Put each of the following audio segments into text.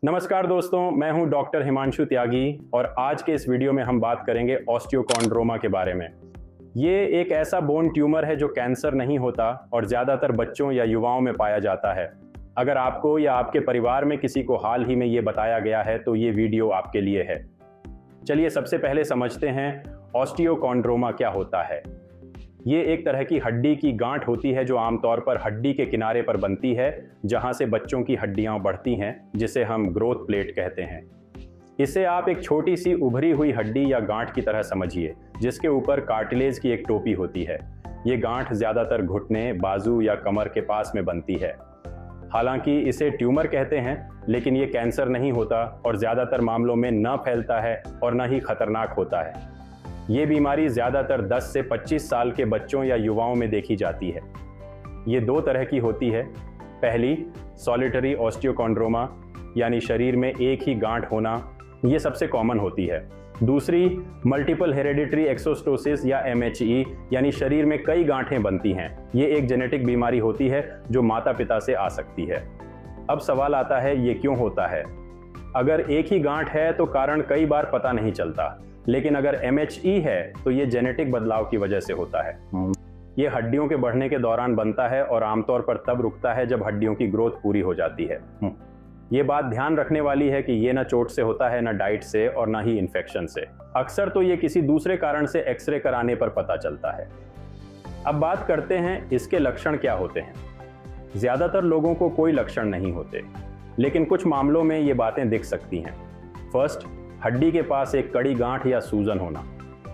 नमस्कार दोस्तों, मैं हूं डॉक्टर हिमांशु त्यागी और आज के इस वीडियो में हम बात करेंगे ऑस्टियोकॉन्ड्रोमा के बारे में। ये एक ऐसा बोन ट्यूमर है जो कैंसर नहीं होता और ज़्यादातर बच्चों या युवाओं में पाया जाता है। अगर आपको या आपके परिवार में किसी को हाल ही में ये बताया गया है तो ये वीडियो आपके लिए है। चलिए सबसे पहले समझते हैं ऑस्टियोकॉन्ड्रोमा क्या होता है। ये एक तरह की हड्डी की गांठ होती है जो आमतौर पर हड्डी के किनारे पर बनती है, जहां से बच्चों की हड्डियां बढ़ती हैं, जिसे हम ग्रोथ प्लेट कहते हैं। इसे आप एक छोटी सी उभरी हुई हड्डी या गांठ की तरह समझिए, जिसके ऊपर कार्टिलेज की एक टोपी होती है। ये गांठ ज़्यादातर घुटने, बाजू या कमर के पास में बनती है। हालांकि इसे ट्यूमर कहते हैं, लेकिन ये कैंसर नहीं होता और ज़्यादातर मामलों में न फैलता है और न ही खतरनाक होता है। ये बीमारी ज़्यादातर 10 से 25 साल के बच्चों या युवाओं में देखी जाती है। ये दो तरह की होती है। पहली, सॉलिटरी ऑस्टियोकॉन्ड्रोमा, यानी शरीर में एक ही गांठ होना, ये सबसे कॉमन होती है। दूसरी, मल्टीपल हेरेडिटरी एक्सोस्टोसिस या MHE, यानी शरीर में कई गांठें बनती हैं। ये एक जेनेटिक बीमारी होती है जो माता पिता से आ सकती है। अब सवाल आता है, ये क्यों होता है? अगर एक ही गांठ है तो कारण कई बार पता नहीं चलता, लेकिन अगर MHE है तो ये जेनेटिक बदलाव की वजह से होता है। ये हड्डियों के बढ़ने के दौरान बनता है और आमतौर पर तब रुकता है जब हड्डियों की ग्रोथ पूरी हो जाती है। ये बात ध्यान रखने वाली है कि ये ना चोट से होता है, ना डाइट से और ना ही इन्फेक्शन से। अक्सर तो ये किसी दूसरे कारण से एक्सरे कराने पर पता चलता है। अब बात करते हैं इसके लक्षण क्या होते हैं। ज्यादातर लोगों को कोई लक्षण नहीं होते, लेकिन कुछ मामलों में ये बातें दिख सकती हैं। फर्स्ट, हड्डी के पास एक कड़ी गांठ या सूजन होना।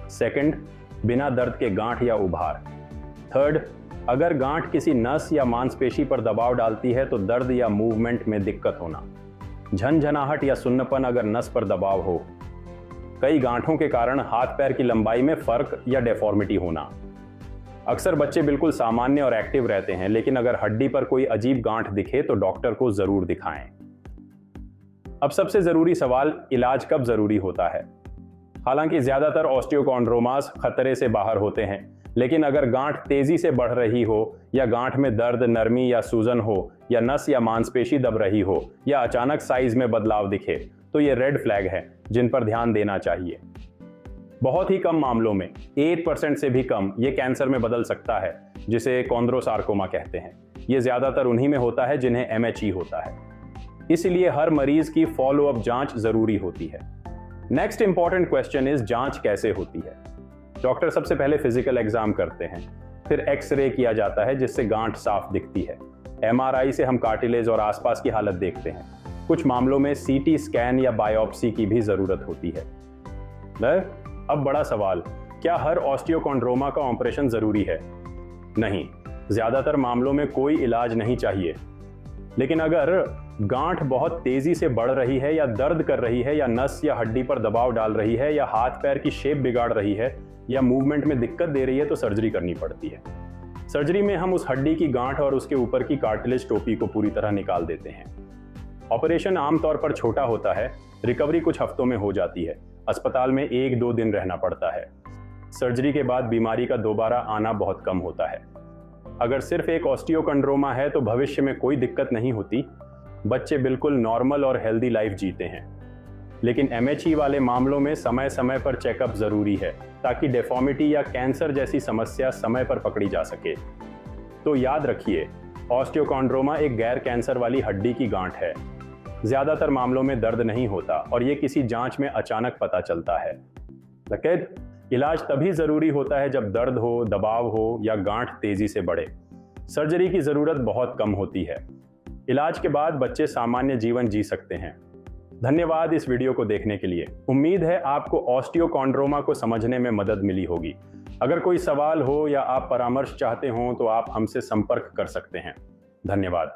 सेकंड, बिना दर्द के गांठ या उभार। थर्ड, अगर गांठ किसी नस या मांसपेशी पर दबाव डालती है तो दर्द या मूवमेंट में दिक्कत होना। झनझनाहट या सुन्नपन अगर नस पर दबाव हो। कई गांठों के कारण हाथ पैर की लंबाई में फर्क या डेफॉर्मिटी होना। अक्सर बच्चे बिल्कुल सामान्य और एक्टिव रहते हैं, लेकिन अगर हड्डी पर कोई अजीब गांठ दिखे तो डॉक्टर को जरूर दिखाएं। अब सबसे जरूरी सवाल, इलाज कब जरूरी होता है? हालांकि ज्यादातर ऑस्टियोकॉन्ड्रोमास खतरे से बाहर होते हैं, लेकिन अगर गांठ तेजी से बढ़ रही हो या गांठ में दर्द, नरमी या सूजन हो या नस या मांसपेशी दब रही हो या अचानक साइज में बदलाव दिखे तो ये रेड फ्लैग है जिन पर ध्यान देना चाहिए। बहुत ही कम मामलों में, 8% से भी कम, ये कैंसर में बदल सकता है, जिसे कॉन्ड्रोसार्कोमा कहते हैं। ये ज्यादातर उन्हीं में होता है जिन्हें MHE होता है। इसलिए हर मरीज की फॉलोअप जांच जरूरी होती है। नेक्स्ट इंपॉर्टेंट क्वेश्चन इज, जांच कैसे होती है? डॉक्टर सबसे पहले फिजिकल एग्जाम करते हैं, फिर एक्सरे किया जाता है जिससे गांठ साफ दिखती है। MRI से हम कार्टिलेज और आसपास की हालत देखते हैं। कुछ मामलों में CT स्कैन या बायोप्सी की भी जरूरत होती है। अब बड़ा सवाल, क्या हर ऑस्टियोकॉन्ड्रोमा का ऑपरेशन जरूरी है? नहीं, ज्यादातर मामलों में कोई इलाज नहीं चाहिए। लेकिन अगर गांठ बहुत तेजी से बढ़ रही है या दर्द कर रही है या नस या हड्डी पर दबाव डाल रही है या हाथ पैर की शेप बिगाड़ रही है या मूवमेंट में दिक्कत दे रही है तो सर्जरी करनी पड़ती है। सर्जरी में हम उस हड्डी की गांठ और उसके ऊपर की कार्टिलेज टोपी को पूरी तरह निकाल देते हैं। ऑपरेशन आमतौर पर छोटा होता है, रिकवरी कुछ हफ्तों में हो जाती है। अस्पताल में 1-2 दिन रहना पड़ता है। सर्जरी के बाद बीमारी का दोबारा आना बहुत कम होता है। अगर सिर्फ एक ऑस्टियोकॉन्ड्रोमा है तो भविष्य में कोई दिक्कत नहीं होती। बच्चे बिल्कुल नॉर्मल और हेल्दी लाइफ जीते हैं। लेकिन MHE वाले मामलों में समय समय पर चेकअप जरूरी है, ताकि डेफॉर्मिटी या कैंसर जैसी समस्या समय पर पकड़ी जा सके। तो याद रखिए, ऑस्टियोकॉन्ड्रोमा एक गैर कैंसर वाली हड्डी की गांठ है। ज्यादातर मामलों में दर्द नहीं होता और ये किसी जांच में अचानक पता चलता है। लेकिन इलाज तभी जरूरी होता है जब दर्द हो, दबाव हो या गांठ तेजी से बढ़े। सर्जरी की जरूरत बहुत कम होती है। इलाज के बाद बच्चे सामान्य जीवन जी सकते हैं। धन्यवाद इस वीडियो को देखने के लिए। उम्मीद है आपको ऑस्टियोकॉन्ड्रोमा को समझने में मदद मिली होगी। अगर कोई सवाल हो या आप परामर्श चाहते हो तो आप हमसे संपर्क कर सकते हैं। धन्यवाद।